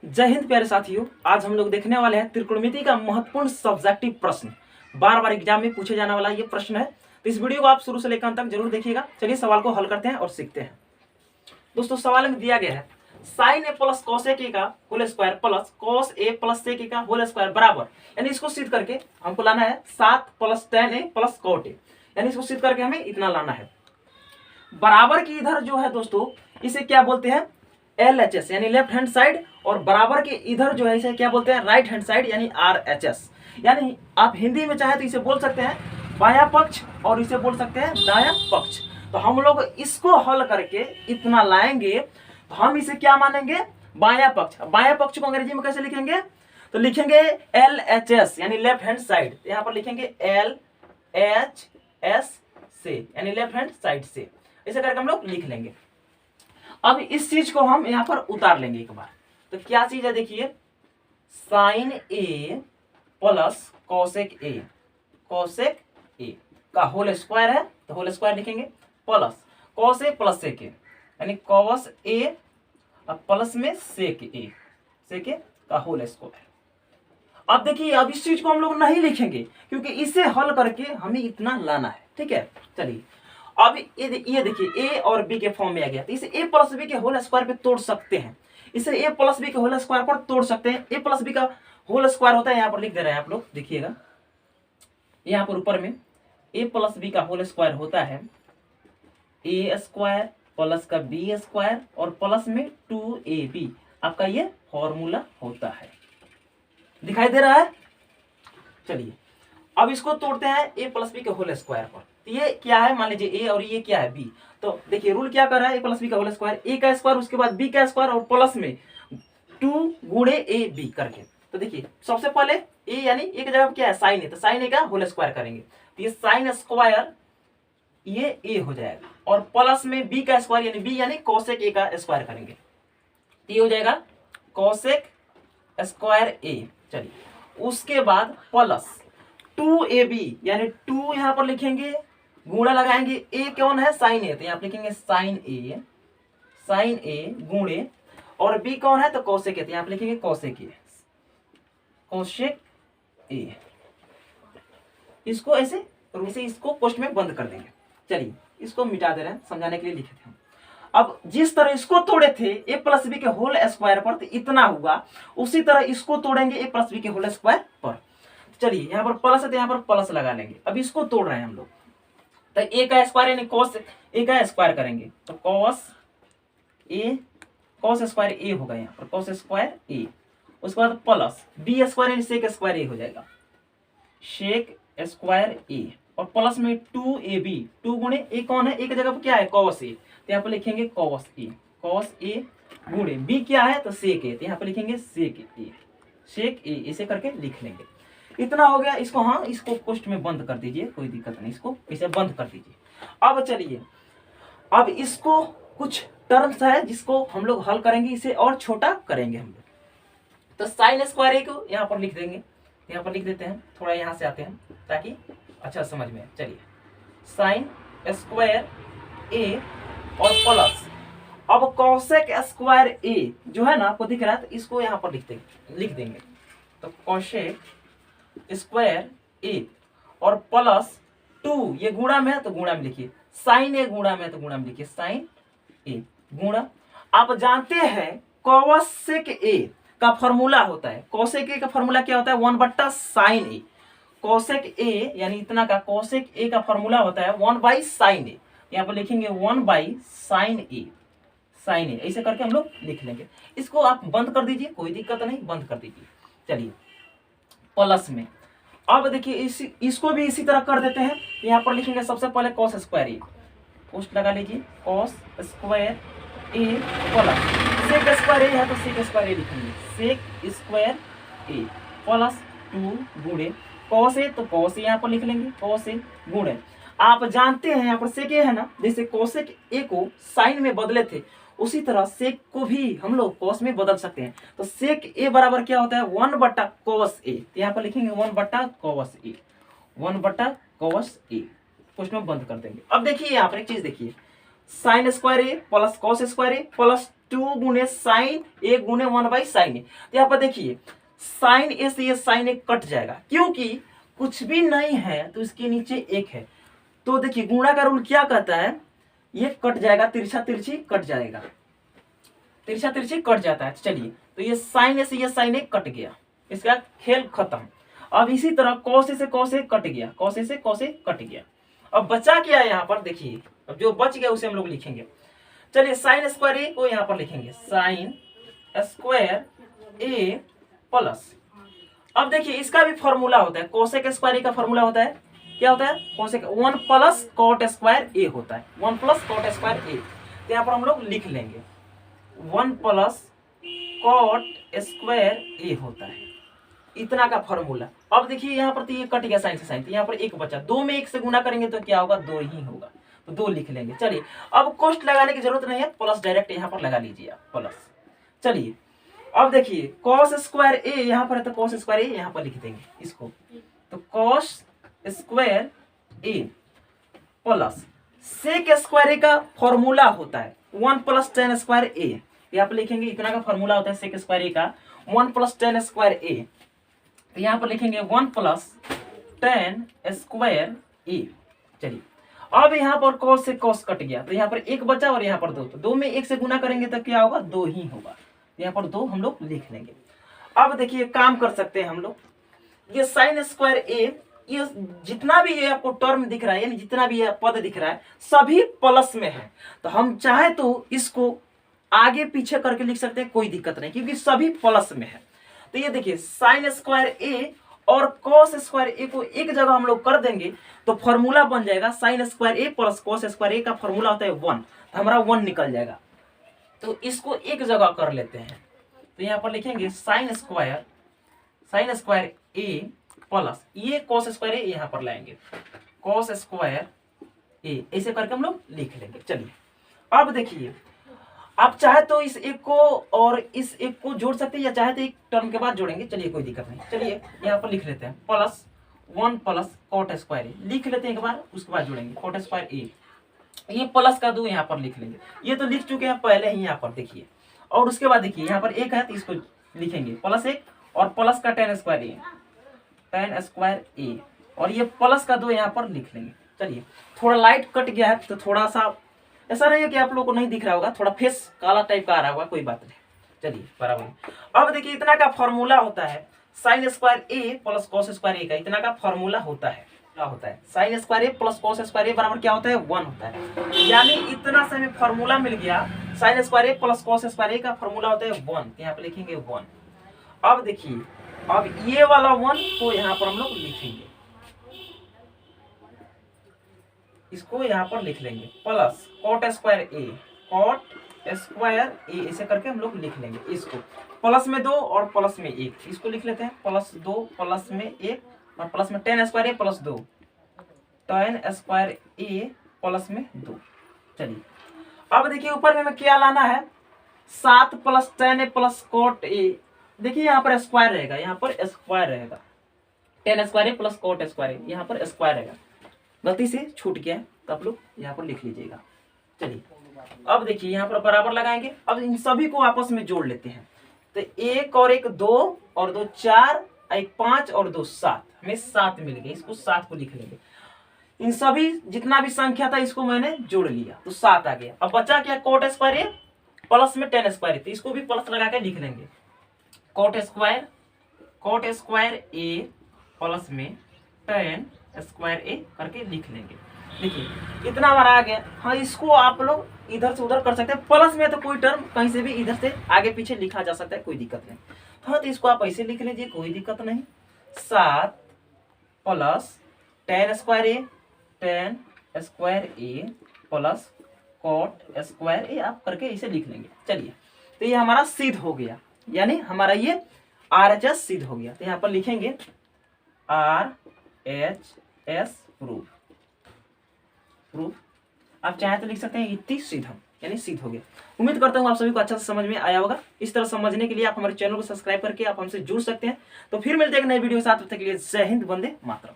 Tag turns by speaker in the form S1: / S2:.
S1: जय हिंद प्यारे साथियों। आज हम लोग देखने वाले हैं त्रिकोणमिति का महत्वपूर्ण सब्जेक्टिव प्रश्न। बार बार एग्जाम में पूछे जाने वाला ये प्रश्न है, तो इस वीडियो को आप शुरू से लेकर अंत तक जरूर देखिएगा। चलिए सवाल को हल करते हैं और सीखते हैं। दोस्तों सवाल में दिया गया है साइन ए प्लस कॉस ए का whole square plus cos A plus सेक का होल स्क्वायर बराबर, यानी इसको सिद्ध करके हमको लाना है 7 प्लस tan ए प्लस cot ए, यानी इसको सिद्ध करके हमें इतना लाना है। बराबर की इधर जो है दोस्तों इसे क्या बोलते हैं LHS यानी लेफ्ट हैंड साइड, और बराबर के इधर जो है इसे क्या बोलते हैं राइट हैंड साइड यानी RHS। यानी आप हिंदी में चाहे तो इसे बोल सकते हैं बायां पक्ष और इसे बोल सकते हैं दायां पक्ष। तो हम लोग इसको हल करके इतना लाएंगे तो हम इसे क्या मानेंगे बायां पक्ष। बायां पक्ष को अंग्रेजी में कैसे लिखेंगे, तो लिखेंगे LHS यानी लेफ्ट हैंड साइड। यहाँ पर लिखेंगे LHS से यानी लेफ्ट हैंड साइड से, ऐसे करके हम लोग लिख लेंगे। अब इस चीज को हम यहाँ पर उतार लेंगे एक बार। तो क्या चीज है देखिए, sine A plus cosec A का होल स्क्वायर है, तो होल स्क्वायर लिखेंगे plus cos A plus sec A यानी कॉस ए प्लस में सेक ए का होल स्क्वायर। अब देखिए अब इस चीज को हम लोग नहीं लिखेंगे क्योंकि इसे हल करके हमें इतना लाना है। ठीक है, चलिए अब ये देखिए ए और बी के फॉर्म में आ गया, तो इसे ए प्लस बी के होल स्क्वायर पे तोड़ सकते हैं। इसे ए प्लस बी के होल स्क्वायर पर तोड़ सकते हैं। ए प्लस बी का होल स्क्वायर होता है, यहाँ पर लिख दे रहे हैं आप लोग, देखिएगा यहाँ पर ऊपर में ए प्लस बी का होल स्क्वायर होता है ए स्क्वायर प्लस का बी स्क्वायर और प्लस में 2ab, आपका ये फॉर्मूला होता है। दिखाई दे रहा है। चलिए अब इसको तोड़ते हैं ए प्लस बी के होल स्क्वायर पर। तो ये क्या है, मान लीजिए ए और ये क्या है बी। तो देखिए रूल क्या कर रहा है, ए प्लस बी का होल स्क्वायर, ए का स्क्वायर उसके बाद बी का स्क्वायर और प्लस में 2 गुणे ए बी करके। तो देखिए सबसे पहले ए यानी एक जगह क्या है साइन ए, तो साइन ए का होल स्क्वायर करेंगे, तो ये साइन स्क्वायर ये ए हो जाएगा और प्लस में बी का स्क्वायर यानी बी यानी कोसेक ए का स्क्वायर करेंगे, तो ये हो जाएगा कोसेक स्क्वायर ए। चलिए उसके बाद प्लस 2ab यानी 2 यहाँ पर लिखेंगे, गुणा लगाएंगे, ए कौन है साइन ए, तो यहाँ पर लिखेंगे साइन ए गुणे, और बी कौन है तो कोसेक ए, तो यहाँ पर लिखेंगे कोसेक ए। इसको ऐसे इसको कोष्ठ में बंद कर देंगे। चलिए इसको मिटा दे रहे हैं, समझाने के लिए लिखे थे हम। अब जिस तरह इसको तोड़े थे ए प्लस बी के होल स्क्वायर पर, तो इतना हुआ, उसी तरह इसको तोड़ेंगे ए प्लस बी के होल स्क्वायर पर। चलिए यहाँ पर प्लस है तो यहाँ पर प्लस लगा लेंगे। अब इसको तोड़ रहे हैं हम लोग, तो ए का स्क्वायर यानी कॉस ए का स्क्वायर करेंगे, तो कॉस स्क्वायर ए होगा यहाँ पर, कॉस स्क्वायर ए। उसके बाद प्लस बी स्क्वायर यानी सेक स्क्वायर ए हो जाएगा, सेक स्क्वायर ए, और प्लस में 2ab, 2 गुणे ए कौन है, एक जगह पर क्या है कॉस ए, तो यहाँ पर लिखेंगे कॉस ए गुणे बी क्या है तो सेक ए, तो यहाँ पर लिखेंगे सेक ए, ऐसे करके लिख लेंगे। इतना हो गया। इसको हाँ इसको कोष्ठ में बंद कर दीजिए, कोई दिक्कत नहीं, इसको इसे बंद कर दीजिए। अब चलिए अब इसको कुछ टर्म्स है जिसको हम लोग हल करेंगे, इसे और छोटा करेंगे हम लोग। तो साइन स्क्वायर ए को यहाँ पर लिख देंगे, यहाँ पर लिख देते हैं, थोड़ा यहाँ से आते हैं ताकि अच्छा समझ में। चलिए साइन स्क्वायर ए और प्लस, अब कॉसेक स्क्वायर ए जो है ना आपको दिख रहा है, तो इसको यहाँ पर लिख देंगे, तो कॉसेक स्क्वायर ए और प्लस 2, ये गुणा में है तो गुणा में लिखिए, साइन ए गुणा में तो गुणा में लिखिए साइन ए गुणा। आप जानते हैं कॉसेक ए का फॉर्मूला होता है, कॉसेक ए का फॉर्मूला क्या होता है 1/sin ए। कॉसेक ए यानी इतना का कॉसेक ए का फॉर्मूला होता है 1/sin ए, यहाँ पर लिखेंगे 1/sin ए, ऐसे करके हम लोग लिख लेंगे। इसको आप बंद कर दीजिए, कोई दिक्कत नहीं, बंद कर दीजिए। चलिए प्लस में अब देखिए इसको भी इसी तरह कर देते हैं। यहाँ पर लिखेंगे सबसे पहले कॉस स्क्वायर ए, पोस्ट लगा लीजिए, cos square A plus sec square ए है तो सेक स्क्वायर ए लिखेंगे, सेक स्क्वायर ए प्लस 2 गुणे कॉस ए, तो कॉस ए यहाँ पर लिख लेंगे, कॉस ए गुणे। आप जानते हैं यहाँ पर सेक ए है ना, जैसे कोसेक ए को साइन में बदले थे उसी तरह सेक को भी हम लोग कॉस में बदल सकते हैं। तो सेक ए बराबर क्या होता है 1/cos ए, तो यहाँ पर लिखेंगे 1/cos ए, 1/cos ए, क्वेश्चन बंद कर देंगे। अब देखिए यहाँ पर एक चीज देखिए, sine square A plus cos square A plus 2 गुणे साइन ए गुणे 1/sin ए। तो यहाँ पर देखिए साइन ए से ये साइन ए कट जाएगा, क्योंकि कुछ भी नहीं है तो इसके नीचे एक है। तो देखिए गुणा का रूल क्या कहता है, ये कट जाएगा, तिरछा तिरछी कट जाएगा, तिरछा तिरछी कट जाता है। चलिए तो ये साइन ए से ये साइन ए कट गया, इसका खेल खत्म। अब इसी तरह कॉस ए से कॉस ए कट गया, कॉस ए से कॉस ए कट गया। अब बचा क्या है यहाँ पर देखिए, अब जो बच गया उसे हम लोग लिखेंगे। चलिए साइन स्क्वायर ए को यहाँ पर लिखेंगे साइन स्क्वायर ए प्लस। अब देखिए इसका भी फॉर्मूला होता है, कोसेक स्क्वायर ए का फॉर्मूला होता है, क्या होता है, कोसेक 1 प्लस कॉट स्क्वायर ए होता है, 1 प्लस कॉट स्क्वायर ए। तो यहाँ पर हम लोग लिख लेंगे 1 प्लस कॉट स्क्वायर ए होता है, इतना का फॉर्मूला। अब देखिए यहाँ पर तो ये कट गया साइन से साइन, तो यहाँ पर एक बचा, 2 में 1 से गुना करेंगे तो क्या होगा, 2 ही होगा, तो 2 लिख लेंगे। चलिए अब कोष्ट लगाने की जरूरत नहीं है, प्लस डायरेक्ट यहाँ पर लगा लीजिए आप प्लस। चलिए अब देखिए कॉस स्क्वायर ए यहाँ पर है, तो कॉस स्क्वायर ए यहाँ पर लिख देंगे इसको, तो cos square A plus sec square ए का फॉर्मूला होता है 1 प्लस टेन स्क्वायर ए, यहाँ पर लिखेंगे इतना का फॉर्मूला होता है सेक स्क्वायर ए का 1 प्लस टेन स्क्वायर ए। तो यहाँ पर लिखेंगे 1 प्लस टेन स्क्वायर ए। चलिए अब यहाँ पर कॉस से कॉस कट गया, तो यहाँ पर 1 बचा और यहाँ पर 2, तो 2 में 1 से गुना करेंगे तो क्या होगा, 2 ही होगा, यहाँ पर 2 हम लोग लिख लेंगे। अब देखिए काम कर सकते हैं हम लोग, ये साइन स्क्वायर ए, ये जितना भी ये आपको टर्म दिख रहा है, यानी जितना भी ये पद दिख रहा है सभी प्लस में है, तो हम चाहे तो इसको आगे पीछे करके लिख सकते हैं, कोई दिक्कत नहीं, क्योंकि सभी प्लस में है। तो ये देखिए साइन स्क्वायर ए और कॉस स्क्वायर ए को एक जगह हम लोग कर देंगे तो फॉर्मूला बन जाएगा sine square A plus cos square ए का फॉर्मूला होता है 1, तो हमारा 1 निकल जाएगा। तो इसको एक जगह कर लेते हैं, तो यहाँ पर लिखेंगे साइन स्क्वायर ए प्लस ये कॉस स्क्वायर ए यहाँ पर लाएंगे कॉस स्क्वायर ए, ऐसे करके हम लोग लिख लेंगे। चलिए अब देखिए आप चाहे तो इस एक को और इस एक को जोड़ सकते हैं, या चाहे तो एक टर्म के बाद जोड़ेंगे, चलिए कोई दिक्कत नहीं। चलिए यहाँ पर लिख लेते हैं प्लस 1 प्लस कॉट स्क्वायर ए लिख लेते हैं एक बार, उसके बाद जोड़ेंगे कॉट स्क्वायर ए, ये प्लस का 2 यहाँ पर लिख लेंगे, ये तो लिख चुके हैं पहले ही यहाँ पर देखिए। और उसके बाद देखिए यहाँ पर 1 है तो इसको लिखेंगे प्लस 1 और प्लस का टेन स्क्वायर ए, और ये प्लस का 2 यहाँ पर लिख लेंगे। चलिए थोड़ा लाइट कट गया है तो थोड़ा सा ऐसा नहीं है कि आप लोगों को नहीं दिख रहा होगा, थोड़ा फेस काला टाइप का आ रहा होगा, कोई बात नहीं। चलिए बराबर। अब देखिए इतना का फॉर्मूला होता है sine square A plus cos square ए का, इतना का फॉर्मूला होता है, क्या होता है, sine square A plus cos square ए बराबर क्या होता है, 1 होता है। यानी इतना से हमें फॉर्मूला मिल गया, sine square A plus cos square ए का फॉर्मूला होता है 1, यहाँ पे लिखेंगे 1। अब देखिए अब ये वाला 1 को यहाँ पर हम लोग लिखेंगे, इसको यहाँ पर लिख लेंगे प्लस कॉट स्क्वायर ए, ऐसे करके हम लोग लिख लेंगे। इसको प्लस में 2 और प्लस में 1, इसको लिख लेते हैं प्लस 2 प्लस में 1 और प्लस में ten square A plus 2, ten square A plus में 2। चलिए अब देखिए ऊपर में हमें क्या लाना है, 7 plus tan A plus cot A. देखिए यहाँ पर स्क्वायर रहेगा, यहाँ पर स्क्वायर रहेगा, tan square A plus cot square A, यहाँ पर स्क्वायर रहेगा, गलती से छूट गया है तो आप लोग यहाँ पर लिख लीजिएगा। चलिए अब देखिए यहाँ पर बराबर लगाएंगे, अब इन सभी को आपस में जोड़ लेते हैं, तो 1 और 1 2 और 2 4, 1 5 और 2 7, हमें 7 मिल गए, इसको 7 को लिख लेंगे। इन सभी जितना भी संख्या था इसको मैंने जोड़ लिया तो 7 आ गया। अब बचा क्या, कोट स्क्वायर ए प्लस में टेन स्क्वायर ए, तो इसको भी प्लस लगा के लिख लेंगे कोट स्क्वायर ए प्लस में टेन स्क्वायर ए करके लिख लेंगे। देखिए इतना हमारा आ गया। हाँ इसको आप लोग इधर से उधर कर सकते हैं, प्लस में तो कोई टर्म कहीं से भी इधर से आगे पीछे लिखा जा सकता है, कोई दिक्कत नहीं। हाँ तो इसको आप ऐसे लिख लीजिए, कोई दिक्कत नहीं। 7 plus ten square A plus cot square ए आप करके इसे लिख लेंगे। चलिए तो ये हमारा सिद्ध हो गया, यानी हमारा ये RHS सिद्ध हो गया। तो यहाँ पर लिखेंगे RHS प्रूफ। आप चाहे तो लिख सकते हैं इति सिद्धम, यानी सिद्ध हो गया। उम्मीद करता हूँ आप सभी को अच्छा से समझ में आया होगा। इस तरह समझने के लिए आप हमारे चैनल को सब्सक्राइब करके आप हमसे जुड़ सकते हैं। तो फिर मिलते हैं एक नई वीडियो के साथ, तब तक के लिए जय हिंद, वंदे मातरम।